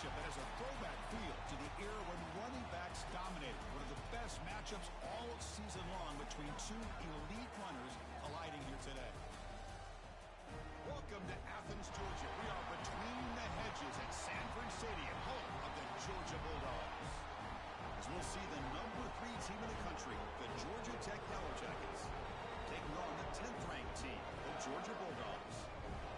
matchup that has a throwback feel to the era when running backs dominated. One of the best matchups all season long between two elite runners colliding here today. Welcome to Athens, Georgia. We are between the hedges at Sanford Stadium, home of the Georgia Bulldogs. As we'll see the #3 team in the country, the Georgia Tech Yellow Jackets, taking on the 10th-ranked team, the Georgia Bulldogs.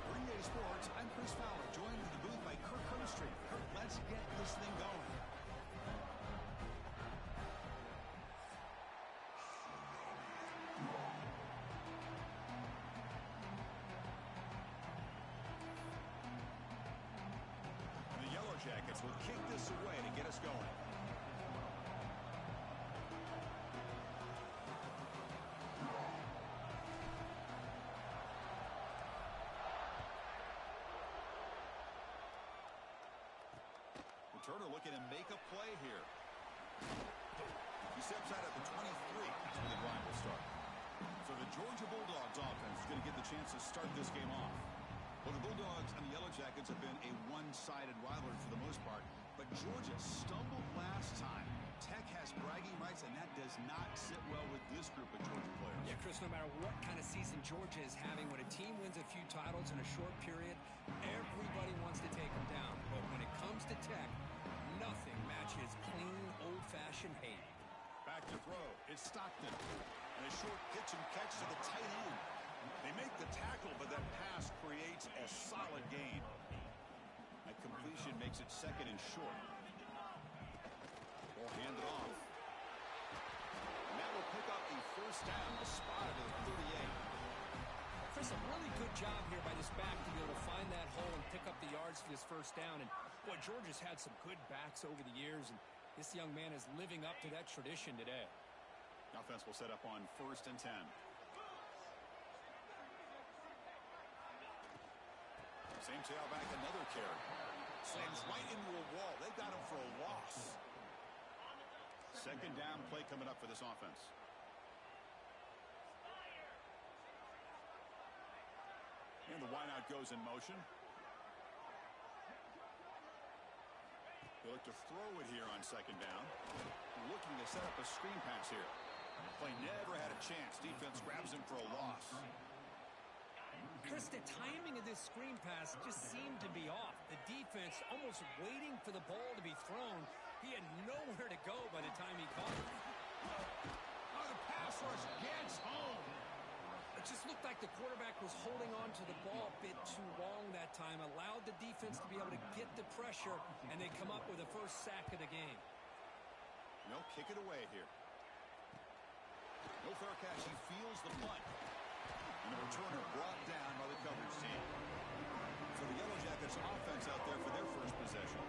For UGA Sports, I'm Chris Fowler, joined in the booth by Kirk Herbstreit. Kirk, let's get this thing going. The Yellow Jackets will kick this away to get us going. Turner looking to make a play here. He steps out at the 23. That's where the grind will start. So the Georgia Bulldogs offense is going to get the chance to start this game off. Well, the Bulldogs and the Yellow Jackets have been a one-sided rivalry for the most part, but Georgia stumbled last time. Tech has bragging rights, and that does not sit well with this group of Georgia players. Yeah, Chris, no matter what kind of season Georgia is having, when a team wins a few titles in a short period, everybody wants to take them down. But when it comes to Tech, nothing matches clean, old-fashioned hate. Back to throw. It's Stockton. And a short pitch and catch to the tight end. They make the tackle, but that pass creates a solid gain. That completion makes it second and short. Ball handed off. And that will pick up a first down, a spot at the 38. Chris, a really good job here by this back to be able to find that hole and pick up the yards for this first down. And, boy, Georgia's had some good backs over the years, and this young man is living up to that tradition today. Offense will set up on 1st and 10. Same tailback, another carry. Slams right into a wall. They got him for a loss. Second down play coming up for this offense. And the wideout goes in motion. They look to throw it here on second down. Looking to set up a screen pass here. Play never had a chance. Defense grabs him for a loss. Chris, the timing of this screen pass just seemed to be off. The defense almost waiting for the ball to be thrown. He had nowhere to go by the time he caught it. Oh, the pass rush gets home. It just looked like the quarterback was holding on to the ball a bit too long that time, allowed the defense to be able to get the pressure, and they come up with the first sack of the game. No, kick it away here. No fair catch. He feels the punt. And the returner brought down by the coverage team. So the Yellow Jackets offense out there for their first possession.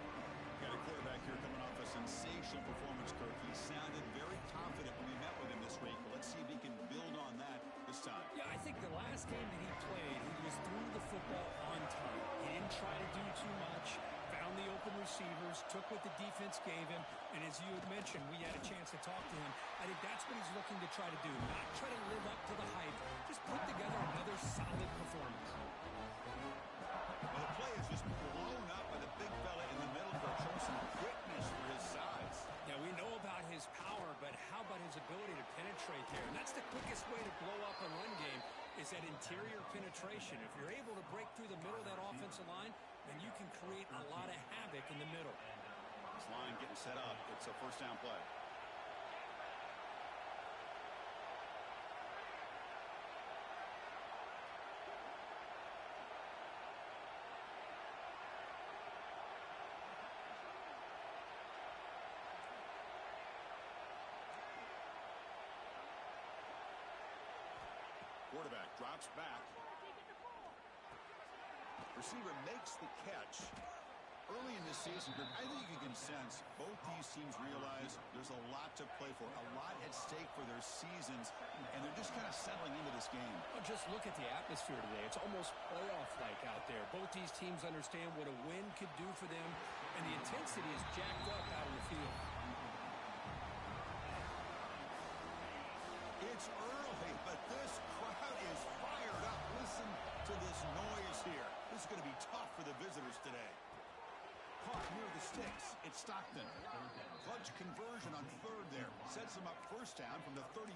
Got a quarterback here coming off a sensational performance, Kirk. He sounded very confident when we met with him this week. But let's see if he can build on that this time. Yeah, I think the last game that he played, he was through the football on time. He didn't try to do too much, found the open receivers, took what the defense gave him, and as you had mentioned, we had a chance to talk to him. I think that's what he's looking to try to do, not try to live up to the hype, just put together another solid performance. Well, the play is just blown up by the big fella in the middle for some quickness for his size. Yeah, we know about his power, but how about his ability to penetrate there? And that's the quickest way to blow up a run game is that interior penetration. If you're able to break through the middle of that offensive line, then you can create a lot of havoc in the middle. This line getting set up. It's a first down play. Quarterback drops back. Receiver makes the catch. Early in this season, I think you can sense both these teams realize there's a lot to play for, a lot at stake for their seasons, and they're just kind of settling into this game. Oh, just look at the atmosphere today. It's almost playoff-like out there. Both these teams understand what a win could do for them, and the intensity is jacked up out in the field. It's early, but this crowd is fired up. Listen to this noise here. This is going to be tough for the visitors today. Caught near the sticks. It's Stockton. Clutch conversion on third there. Sets him up first down from the 31.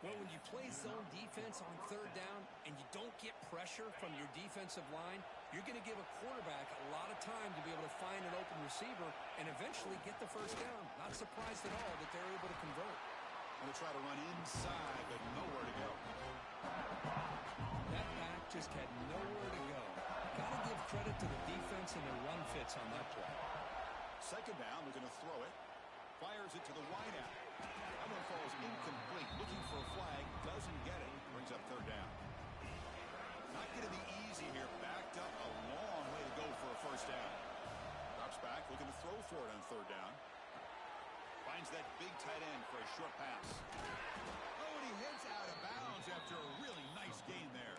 Well, when you play zone defense on third down and you don't get pressure from your defensive line, you're going to give a quarterback a lot of time to be able to find an open receiver and eventually get the first down. Not surprised at all that they're able to convert. Going to try to run inside, but nowhere to go. That back just had nowhere to go. Got to give credit to the defense and their run fits on that play. Second down, they're going to throw it. Fires it to the wideout. That one falls incomplete. Looking for a flag. Doesn't get it. Brings up third down. Not going to be easy here. Backed up a long way to go for a first down. Drops back. Looking to throw for it on third down. Finds that big tight end for a short pass. Oh, and he hits out of bounds after a really nice gain there.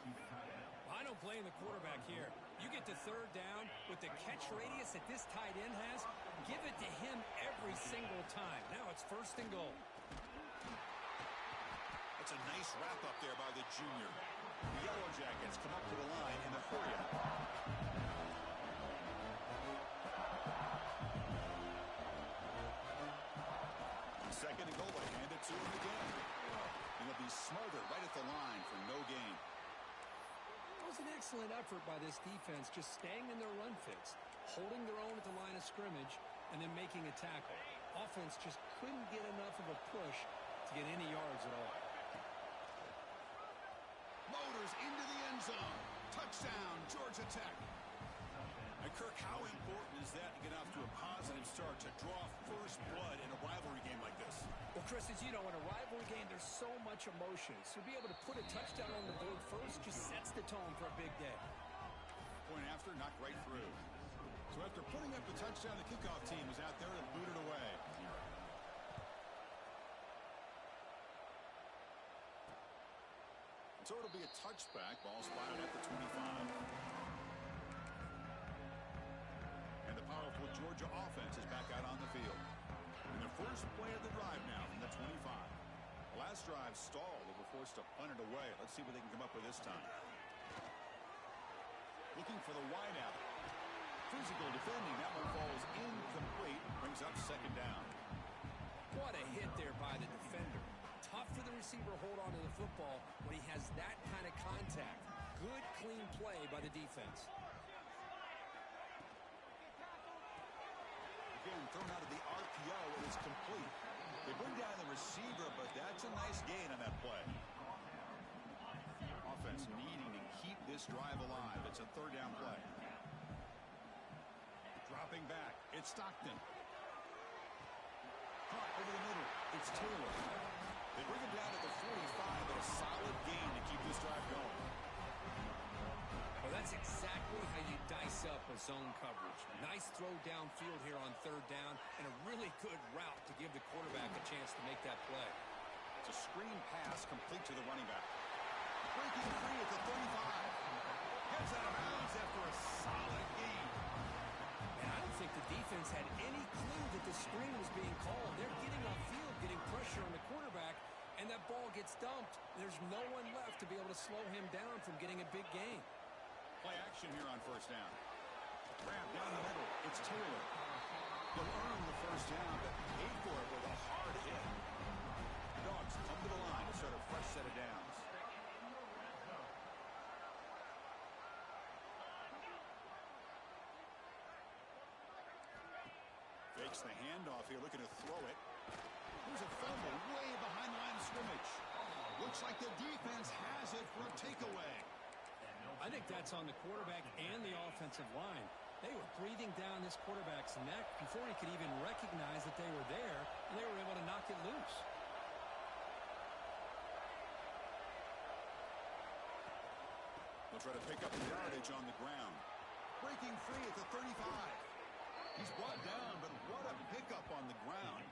I don't blame the quarterback here. You get to third down with the catch radius that this tight end has, give it to him every single time. Now it's first and goal. That's a nice wrap up there by the junior. The Yellow Jackets come up to the line in the hurry-up. Second and goal, they hand it to him again. And he'll be smothered right at the line for no gain. It was an excellent effort by this defense, just staying in their run fits, holding their own at the line of scrimmage, and then making a tackle. Offense just couldn't get enough of a push to get any yards at all. Motors into the end zone. Touchdown, Georgia Tech. And Kirk, how important is that to get off to a positive start to draw first blood in a rivalry game like this? Well, Chris, as you know, in a rivalry game, there's so much emotion. So to be able to put a touchdown on the board first just sets the tone for a big day. Point after, knocked right through. So after putting up the touchdown, the kickoff team is out there to boot it away. So it'll be a touchback. Ball spotted at the 25. And the powerful Georgia offense is back out on the field. And the first play of the drive now from the 25. The last drive stalled. They were forced to punt it away. Let's see what they can come up with this time. Looking for the wideout. Physical defending. That one falls incomplete. Brings up second down. What a hit there by the defender. Tough for the receiver to hold on to the football when he has that kind of contact. Good, clean play by the defense. Again, thrown out of the RPO, and it's complete. They bring down the receiver, but that's a nice gain on that play. Offense needing to keep this drive alive. It's a third down play. Dropping back. It's Stockton. Caught over the middle. It's Taylor. They bring him down to the 45, but a solid gain to keep this drive going. Well, that's exactly how you dice up a zone coverage. Nice throw downfield here on third down, and a really good route to give the quarterback a chance to make that play. It's a screen pass complete to the running back. Breaking free at the 35. Gets out of bounds after a solid gain. And I don't think the defense had any clue that the screen was being called. They're getting upfield, getting pressure on the quarterback, and that ball gets dumped. There's no one left to be able to slow him down from getting a big gain. Play action here on first down. Grab down the middle. It's Taylor. He'll earn the first down, but paid for it with a hard hit. The Dogs come to the line to start a fresh set of downs. Fakes the handoff here, looking to throw it. There's a fumble way behind the line of scrimmage. Looks like the defense has it for a takeaway. I think that's on the quarterback and the offensive line. They were breathing down this quarterback's neck before he could even recognize that they were there, and they were able to knock it loose. They'll try to pick up the yardage on the ground. Breaking free at the 35. He's brought down, but what a pickup on the ground.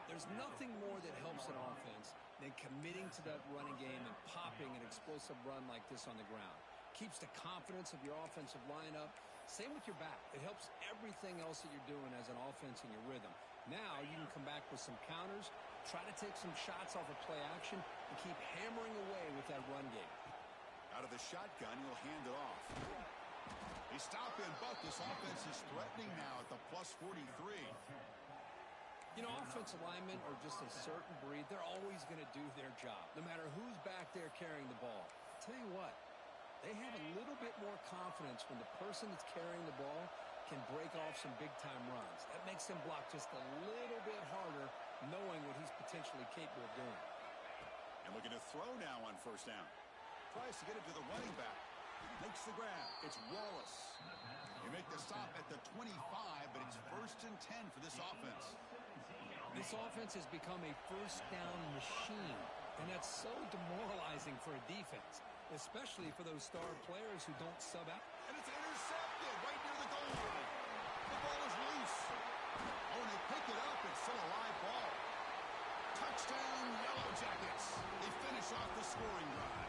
There's nothing more that helps an offense than committing to that running game and popping an explosive run like this on the ground. Keeps the confidence of your offensive lineup. Same with your back. It helps everything else that you're doing as an offense in your rhythm. Now you can come back with some counters, try to take some shots off of play action, and keep hammering away with that run game. Out of the shotgun, he'll hand it off. They stop in, but this offense is threatening now at the plus 43. You know, offensive linemen are just a certain breed. They're always going to do their job, no matter who's back there carrying the ball. I'll tell you what, they have a little bit more confidence when the person that's carrying the ball can break off some big-time runs. That makes them block just a little bit harder, knowing what he's potentially capable of doing. And looking to throw now on first down. Tries to get it to the running back. Makes the grab. It's Wallace. They make the stop at the 25, but it's 1st and 10 for this offense. This offense has become a first down machine, and that's so demoralizing for a defense, especially for those star players who don't sub out. And it's intercepted right near the goal line. The ball is loose. Oh, and they pick it up. It's still a live ball. Touchdown, Yellow Jackets. They finish off the scoring drive.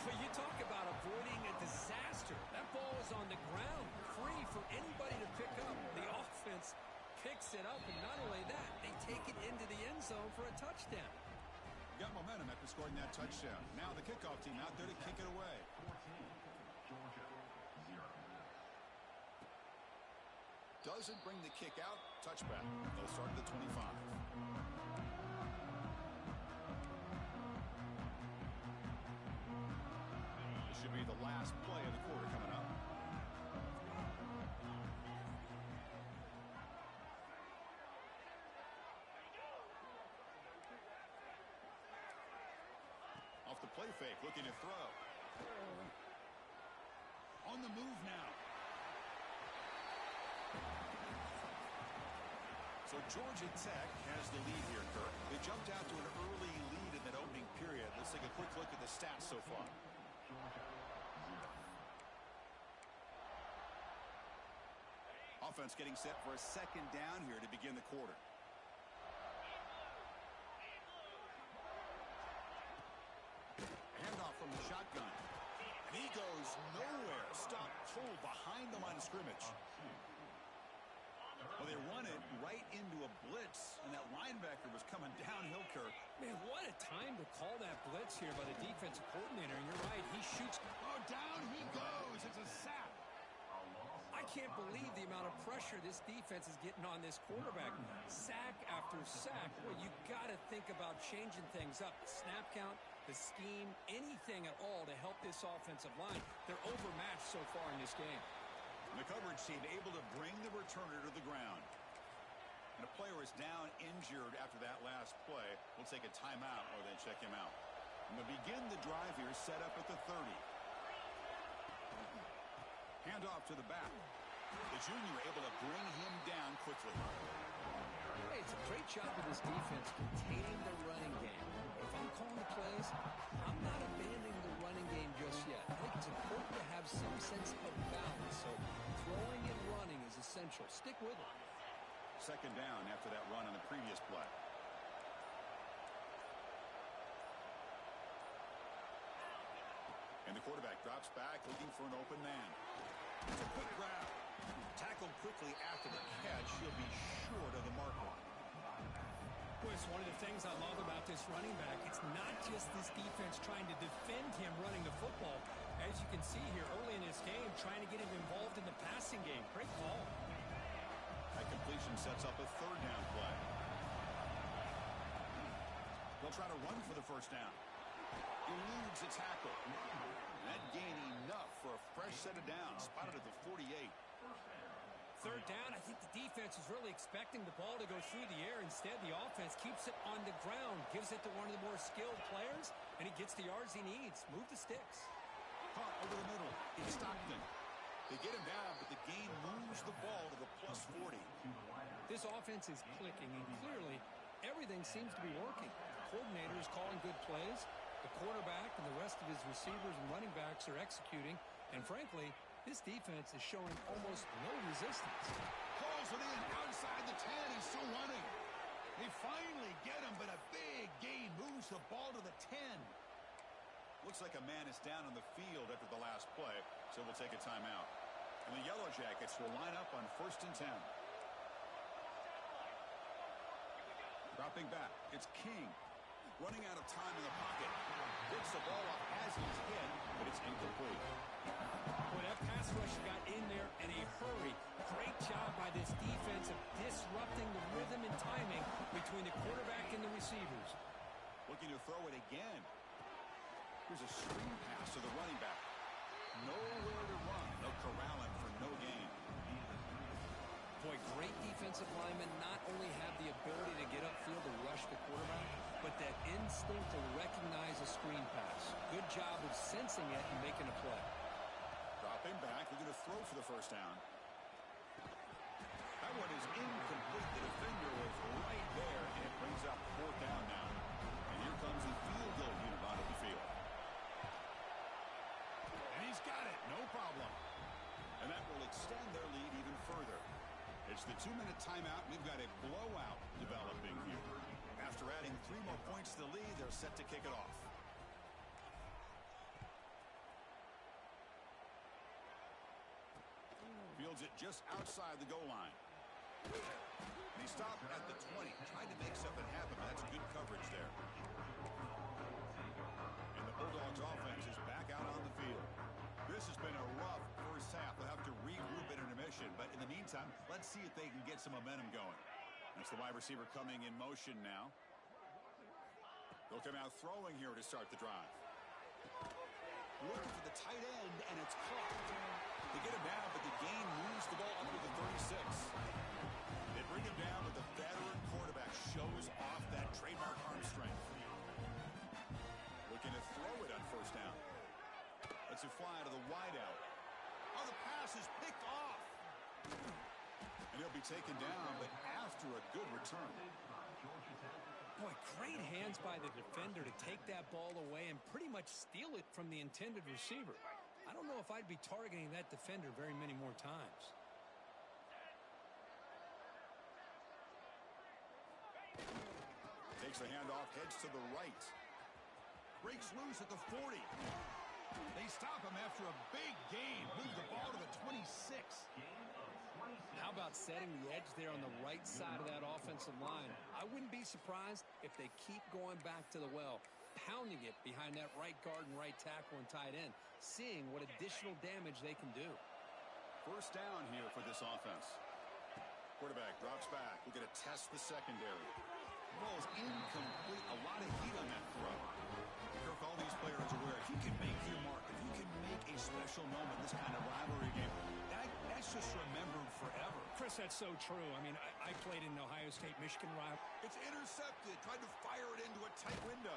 But you talk about avoiding a disaster. That ball is on the ground, free for anybody to pick up. The offense picks it up, and not only that, they take it into the end zone for a touchdown. Got momentum after scoring that touchdown. Now the kickoff team out there to kick it away. Doesn't bring the kick out. Touchback. They'll start at the 25. This should be the last play of the quarter coming up. Off the play fake, looking to throw. On the move now. So Georgia Tech has the lead here, Kirk. They jumped out to an early lead in that opening period. Let's take a quick look at the stats so far. Offense getting set for a second down here to begin the quarter. Handoff from the shotgun. And he goes nowhere. Stop cold behind the line of scrimmage. Well, they run it right into a blitz, and that linebacker was coming downhill, Kirk. Man, what a time to call that blitz here by the defensive coordinator. And you're right, he shoots. Oh, down he goes. It's a sack. I can't believe the amount of pressure this defense is getting on this quarterback. Sack after sack. Well, you got to think about changing things up. The snap count, the scheme, anything at all to help this offensive line. They're overmatched so far in this game. And the coverage team able to bring the returner to the ground. And a player is down injured after that last play. We'll take a timeout or then check him out. And we'll begin the drive here, set up at the 30. Handoff to the back. The junior able to bring him down quickly. Hey, it's a great job of this defense containing the running game. If I'm calling the plays, I'm not abandoning the running game just yet. I think it's important to have some sense of balance. So throwing and running is essential. Stick with it. Second down after that run on the previous play. And the quarterback drops back looking for an open man. It's a quick grab. Tackled quickly after the catch. He'll be short of the marker. Well, it's one of the things I love about this running back. It's not just this defense trying to defend him running the football. As you can see here early in this game, trying to get him involved in the passing game. Great call. That completion sets up a third down play. They'll try to run for the first down. Eludes a tackle. And that gain enough for a fresh set of downs. Spotted at the 48. Third down, I think the defense is really expecting the ball to go through the air. Instead, the offense keeps it on the ground, gives it to one of the more skilled players, and he gets the yards he needs. Move the sticks. Caught over the middle. It's Stockton. They get him down, but the gain moves the ball to the plus 40. This offense is clicking, and clearly everything seems to be working. The coordinator is calling good plays. The quarterback and the rest of his receivers and running backs are executing. And frankly, this defense is showing almost no resistance. Calls it in outside the 10. He's still running. They finally get him, but a big gain moves the ball to the 10. Looks like a man is down on the field after the last play, so we'll take a timeout. And the Yellow Jackets will line up on 1st and 10. Dropping back, it's King. Running out of time in the pocket. Picks the ball up as he's hit, but it's incomplete. Boy, that pass hurry. Great job by this defense of disrupting the rhythm and timing between the quarterback and the receivers. Looking to throw it again. Here's a screen pass to the running back. Nowhere to run. They'll corral him for no gain. Boy, great defensive linemen not only have the ability to get upfield to rush the quarterback, but that instinct to recognize a screen pass. Good job of sensing it and making a play. Dropping back, looking to throw for the first down. That one is incomplete. The defender was right there, and it brings up fourth down now. And here comes the field goal unit onto the field. And he's got it, no problem. And that will extend their lead even further. It's the 2-minute timeout. We've got a blowout developing here. After adding 3 more points to the lead, they're set to kick it off. Fields it just outside the goal line. And he stopped at the 20, trying to make something happen, but that's good coverage there. And the Bulldogs offense is back out on the field. This has been a rough first half. They'll have to regroup at intermission, but in the meantime, let's see if they can get some momentum going. That's the wide receiver coming in motion now. They'll come out throwing here to start the drive. Looking for the tight end, and it's caught. They get him down, but the gain moves the ball up to the 36. They bring him down, but the veteran quarterback shows off that trademark arm strength. Looking to throw it on first down. Let's it fly to the wideout. Oh, the pass is picked off. And he'll be taken down, but after a good return. Boy, great hands by the defender to take that ball away and pretty much steal it from the intended receiver. I don't know if I'd be targeting that defender very many more times. Takes the handoff, heads to the right. Breaks loose at the 40. They stop him after a big gain. Move the ball to the 26. How about setting the edge there on the right side of that offensive line? I wouldn't be surprised if they keep going back to the well, pounding it behind that right guard and right tackle and tight end, seeing what additional damage they can do. First down here for this offense. Quarterback drops back. We're going to test the secondary. The ball is incomplete. A lot of heat on that throw. Kirk, all these players are aware, if you can make your mark, if you can make a special moment in this kind of rivalry game, that's just remembered forever. Chris, that's so true. I mean, I played in Ohio State-Michigan rival. It's intercepted. Tried to fire it into a tight window.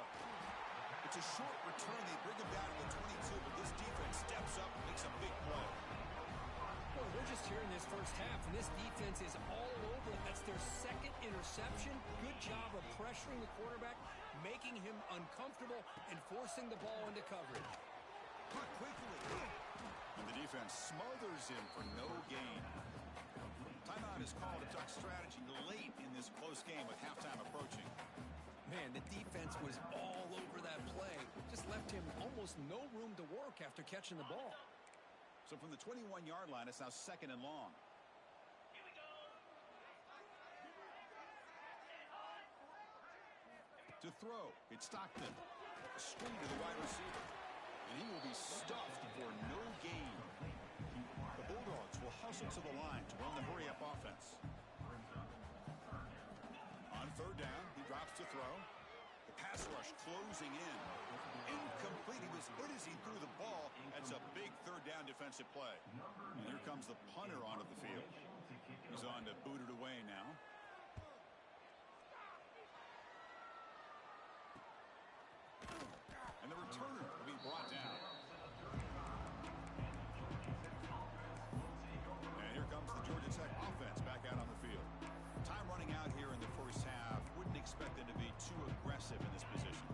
It's a short return. They bring him down to the 22, but this defense steps up and makes a big play. Well, we're just here in this first half, and this defense is all over. That's their second interception. Good job of pressuring the quarterback, making him uncomfortable, and forcing the ball into coverage. Caught quickly. And the defense smothers him for no gain. Timeout is called. It took strategy late in this close game with halftime approaching. Man, the defense was all over that play. Just left him almost no room to work after catching the ball. So from the 21-yard line, it's now second and long. To throw, it's Stockton. A screen to the wide receiver. And he will be stuffed for no gain. The Bulldogs will hustle to the line to run the hurry-up offense. On third down, he drops to throw. The pass rush closing in. Incomplete. He was hit as he threw the ball. That's a big third down defensive play. And here comes the punter onto the field. He's on to boot it away now. And the returner will be brought down. And here comes the Georgia Tech offense back out on the field. Time running out here in the first half. Wouldn't expect them to be too aggressive in this position.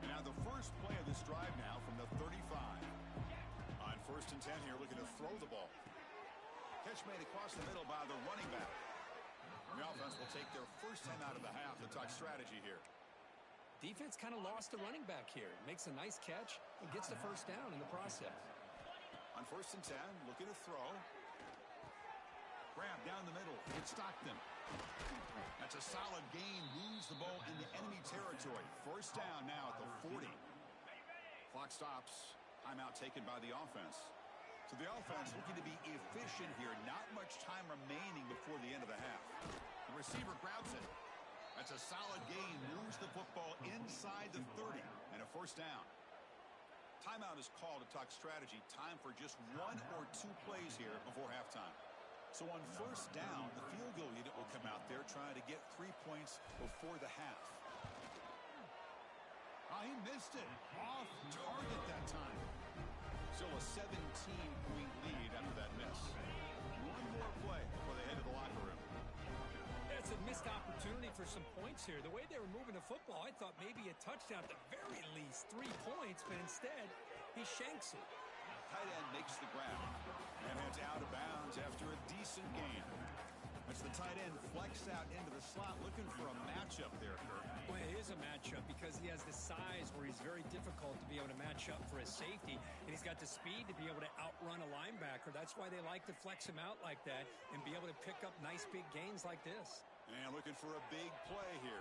And now the first play of this drive now from the 35. On first and 10 here, looking to throw the ball. Catch made across the middle by the running back. The offense will take their first 10 out of the half to talk strategy here. Defense kind of lost the running back here. Makes a nice catch and gets the first down in the process. On first and 10, looking to throw. Grab down the middle. It's Stockton. That's a solid gain. Moves the ball in the enemy territory. First down now at the 40. Clock stops. Timeout taken by the offense. So the offense looking to be efficient here. Not much time remaining before the end of the half. The receiver grabs it. That's a solid gain. Moves the football inside the 30 and a first down. Timeout is called to talk strategy. Time for just 1 or 2 plays here before halftime. So on first down, the field goal unit will come out there trying to get 3 points before the half. He missed it. Off target that time. Still a 17-point lead after that miss. One more play before they head to the locker room. It's a missed opportunity for some points here. The way they were moving the football, I thought maybe a touchdown at the very least, 3 points, but instead he shanks it. Tight end makes the grab and heads out of bounds after a decent gain. That's the tight end flexed out into the slot, looking for a matchup there, Kirk. Well, it is a matchup because he has the size where he's very difficult to be able to match up for his safety, and he's got the speed to be able to outrun a linebacker. That's why they like to flex him out like that and be able to pick up nice big gains like this. And looking for a big play here.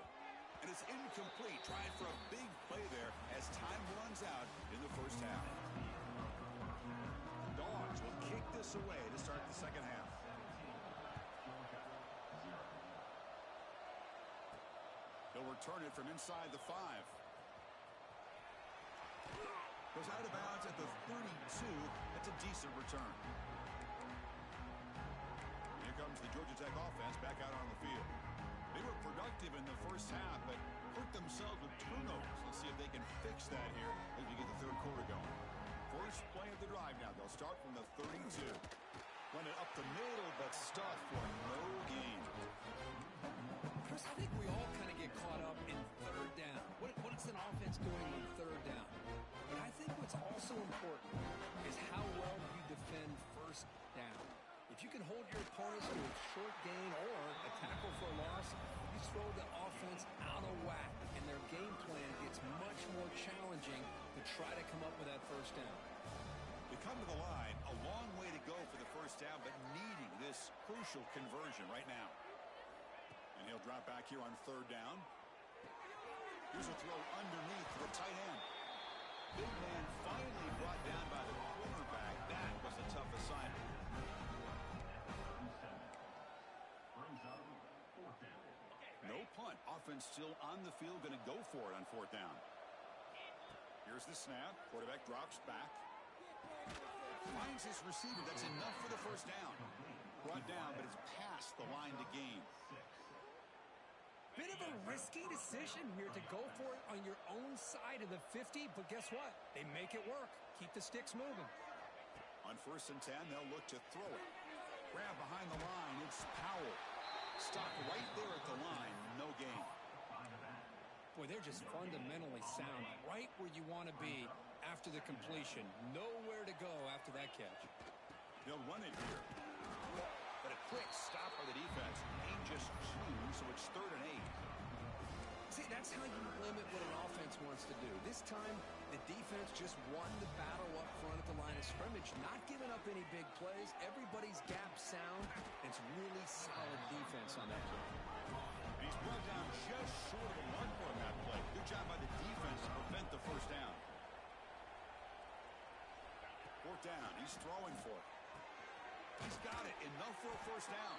And it's incomplete. Trying for a big play there as time runs out in the first half. Dogs will kick this away to start the second half. He'll return it from inside the 5. Goes out of bounds at the 32. That's a decent return. Here comes the Georgia Tech offense back out on the field. They were productive in the first half, but hurt themselves with turnovers. Let's see if they can fix that here as we get the third quarter going. First play of the drive now. They'll start from the 32. Run it up the middle, but stuffed for no gain. Chris, I think we all kind of get caught up in third down. What's an offense doing on third down? But I think what's also important is how well you defend first down. If you can hold your opponents to a short gain or a tackle for a loss, you throw the offense out of whack, and their game plan gets much more challenging to try to come up with that first down. They come to the line, a long way to go for the first down, but needing this crucial conversion right now. And he'll drop back here on third down. Here's a throw underneath to the tight end. Big man finally brought down by the quarterback. That was a tough assignment. No punt. Offense still on the field, going to go for it on fourth down. Here's the snap. Quarterback drops back. Finds his receiver. That's enough for the first down. Brought down, but it's past the line to gain. Bit of a risky decision here to go for it on your own side of the 50, but guess what? They make it work. Keep the sticks moving. On first and 10, they'll look to throw it. Grab behind the line. It's Powell. Stop right there at the line. No gain. Boy, they're just fundamentally sound. Right where you want to be after the completion. Nowhere to go after that catch. They'll run it here. But a quick stop by the defense. Ain't just 2, so it's 3rd and 8. See, that's how you limit what an offense wants to do. This time, the defense just won the battle up front at the line of scrimmage, not giving up any big plays. Everybody's gap sound. It's really solid defense on that play. And he's brought down just short of the mark on that play. Good job by the defense to prevent the first down. Fourth down. He's throwing for it. He's got it. Enough for a first down.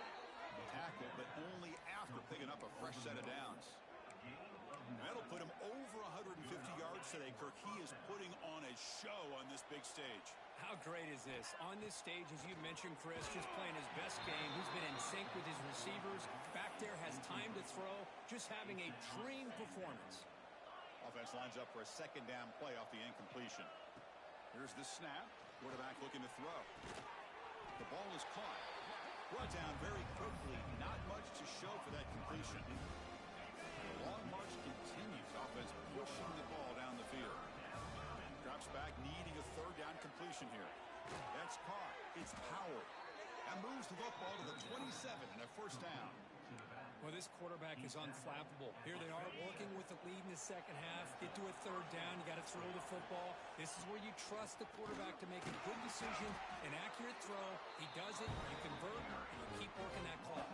Tackle, but only after picking up a fresh set of downs. And that'll put him over 150 yards today, Kirk. He is putting on a show on this big stage. How great is this? On this stage, as you mentioned, Chris, just playing his best game. He's been in sync with his receivers. Back there, has time to throw. Just having a dream performance. Offense lines up for a second down play off the incompletion. Here's the snap. Quarterback looking to throw. The ball is caught. Brought down very quickly. Not much to show for that completion. The long march continues. Offense pushing the ball down the field. Drops back, needing a third down completion here. That's caught. It's Powell. And moves the football to the 27 and a first down. Well, this quarterback is unflappable. Here they are working with the lead in the second half. Get to a third down. You got to throw the football. This is where you trust the quarterback to make a good decision, an accurate throw. He does it. You convert, and you keep working that clock.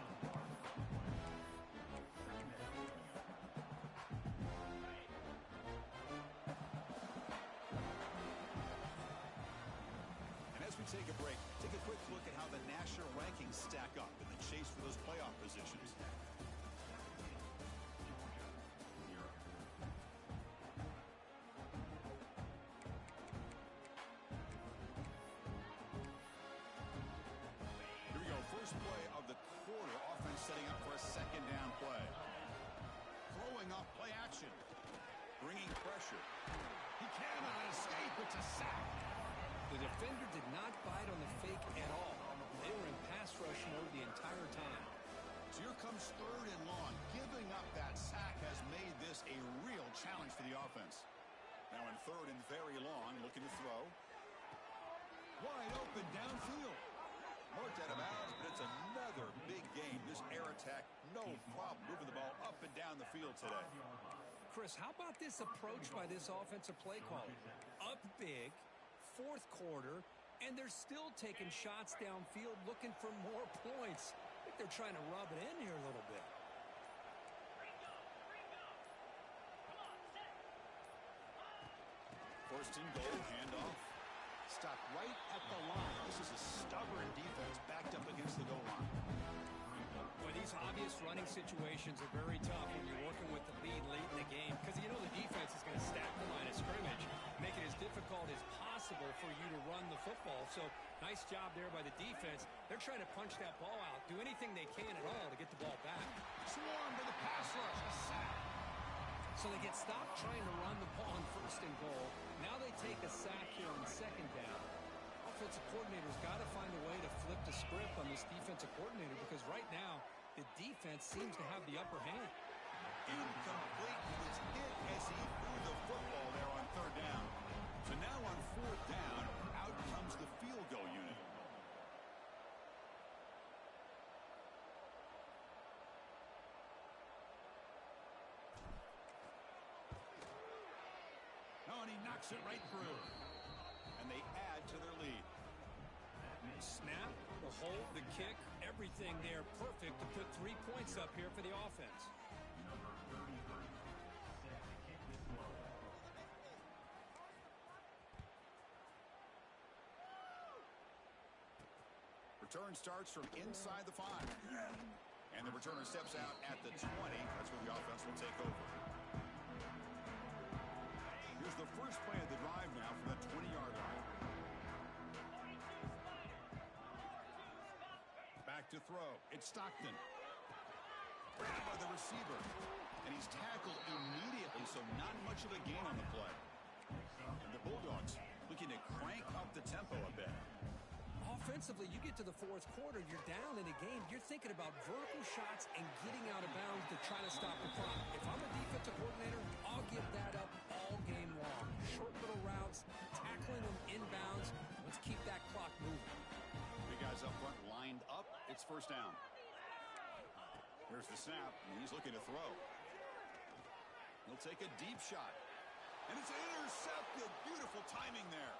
And as we take a break, take a quick look at how the national rankings stack up in the chase for those playoff positions. Here we go, first play of the quarter. Offense setting up for a second down play. Throwing off play action. Bringing pressure. He cannot escape. It's a sack. The defender did not bite on the fake at all. They were in pass rush mode the entire time. So here comes third and long. Giving up that sack has made this a real challenge for the offense. Now in third and very long, looking to throw. Wide open downfield. Marked out of bounds, but it's another big game. This air attack, no problem moving the ball up and down the field today. Chris, how about this approach by this offensive play caller? Up big, fourth quarter, and they're still taking shots downfield looking for more points. I think they're trying to rub it in here a little bit. First and goal, handoff. Stopped right at the line. This is a stubborn defense backed up against the goal line. Well, these obvious running situations are very tough when you're working with the lead late in the game because you know the defense is going to stack the line of scrimmage, make it as difficult as possible for you to run the football. So nice job there by the defense. They're trying to punch that ball out, do anything they can at all to get the ball back. Swarm to the pass rush, a sack. So they get stopped trying to run the ball on first and goal. Now they take a sack here on second down. Offensive coordinator's got to find a way to flip the script on this defensive coordinator because right now the defense seems to have the upper hand. Incomplete. He was hit as he threw the football there on third down. So now on fourth down, out comes the field goal unit. Oh, and he knocks it right through. And they add to their lead. Snap, the hold, the kick, everything there perfect to put 3 points up here for the offense. Return starts from inside the 5. And the returner steps out at the 20. That's where the offense will take over. Here's the first play of the drive now from the 20-yard line. Back to throw. It's Stockton. Grabbed by the receiver. And he's tackled immediately, so not much of a gain on the play. And the Bulldogs looking to crank up the tempo a bit. Offensively, you get to the fourth quarter, you're down in a game. You're thinking about vertical shots and getting out of bounds to try to stop the clock. If I'm a defensive coordinator, I'll give that up all game long. Short little routes, tackling them inbounds. Let's keep that clock moving. Big guys up front lined up. It's first down. Here's the snap, and he's looking to throw. He'll take a deep shot. And it's intercepted. Beautiful timing there.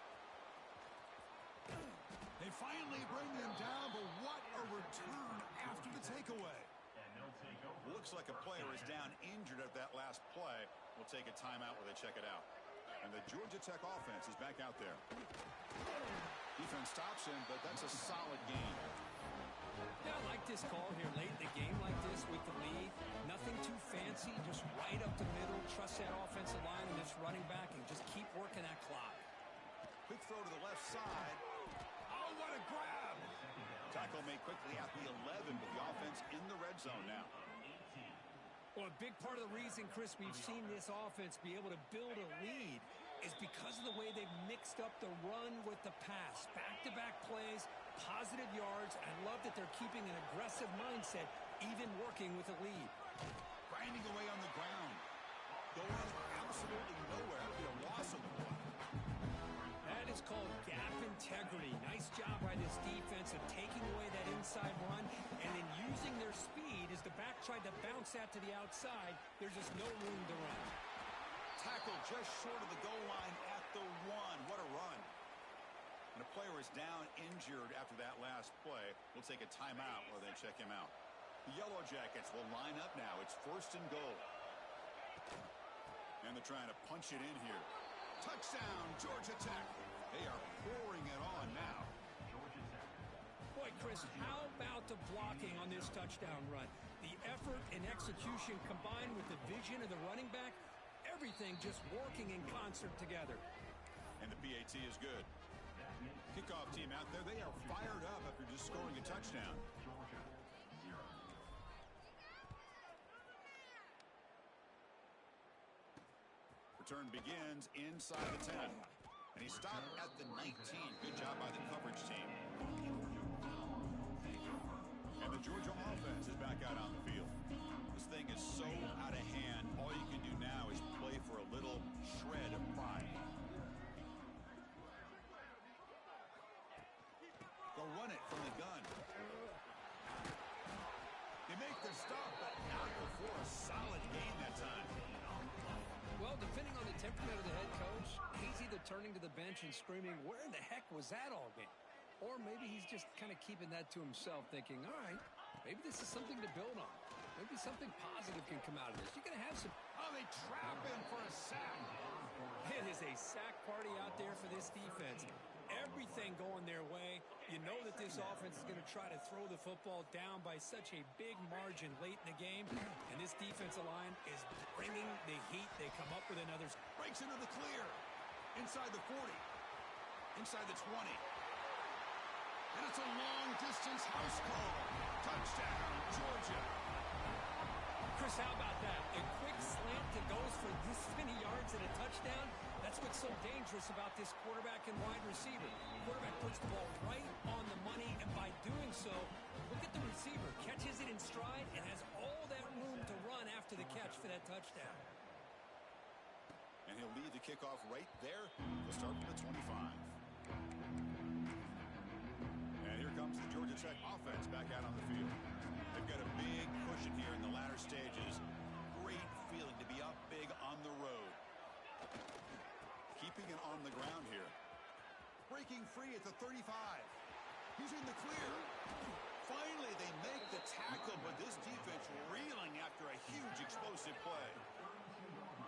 They finally bring him down, but what a return after the takeaway. Looks like a player is down injured at that last play. We'll take a timeout where they check it out. And the Georgia Tech offense is back out there. Defense stops him, but that's a solid gain. Yeah, I like this call here late in the game like this with the lead. Nothing too fancy, just right up the middle. Trust that offensive line and this running back and just keep working that clock. Quick throw to the left side. Oh, what a grab! Tackle made quickly at the 11, but the offense in the red zone now. Well, a big part of the reason, Chris, we've seen this offense be able to build a lead is because of the way they've mixed up the run with the pass. Back-to-back plays, positive yards. I love that they're keeping an aggressive mindset, even working with a lead. Grinding away on the ground. Going absolutely nowhere. It'll be a loss on the play. That is called gap integrity. Nice job by this defense of taking away that inside run and then using their speed as the back tried to bounce that to the outside. There's just no room to run. Tackle just short of the goal line at the 1. What a run. And a player is down injured after that last play. We'll take a timeout while they check him out. The Yellow Jackets will line up now. It's first and goal. And they're trying to punch it in here. Touchdown, Georgia Tech. They are pouring it on now. Chris, how about the blocking on this touchdown run? The effort and execution combined with the vision of the running back, everything just working in concert together. And the PAT is good. Kickoff team out there, they are fired up after just scoring a touchdown. Return begins inside the 10. And he stopped at the 19. Good job by the coverage team. And the Georgia offense is back out on the field. This thing is so out of hand. All you can do now is play for a little shred of pride. They'll run it from the gun. They make the stop, but not before a solid gain that time. Well, depending on the temperament of the head coach, he's either turning to the bench and screaming, where in the heck was that all game? Or maybe he's just kind of keeping that to himself, thinking, all right, maybe this is something to build on. Maybe something positive can come out of this. You're going to have some... Oh, they trap him for a sack. It is a sack party out there for this defense. Everything going their way. You know that this offense is going to try to throw the football down by such a big margin late in the game. And this defensive line is bringing the heat. They come up with another. Breaks into the clear. Inside the 40. Inside the 20. And it's a long-distance house call. Touchdown, Georgia. Chris, how about that? A quick slant that goes for this many yards and a touchdown. That's what's so dangerous about this quarterback and wide receiver. Quarterback puts the ball right on the money, and by doing so, look at the receiver. Catches it in stride and has all that room to run after the catch for that touchdown. And he'll lead the kickoff right there. He'll start from the 25. And here comes the Georgia Tech offense back out on the field. They've got a big cushion here in the latter stages. Great feeling to be up big on the road. Keeping it on the ground here. Breaking free at the 35. He's in the clear. Finally, they make the tackle, but this defense reeling after a huge explosive play.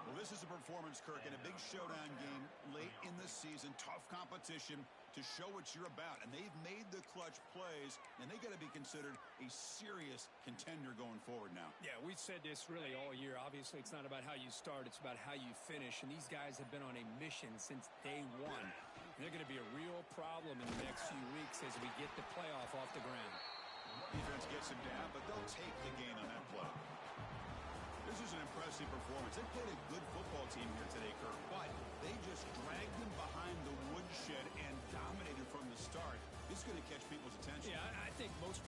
Well, this is a performance, Kirk, in a big showdown game late in the season. Tough competition to show what you're about. And they've made the clutch plays, and they got to be considered a serious contender going forward now. Yeah, we've said this really all year. Obviously, it's not about how you start. It's about how you finish. And these guys have been on a mission since day one. And they're going to be a real problem in the next few weeks as we get the playoff off the ground. Defense gets him down, but they'll take the gain on that play. This is an impressive performance. They played a good football team here today, Kirk, but they just dragged them behind the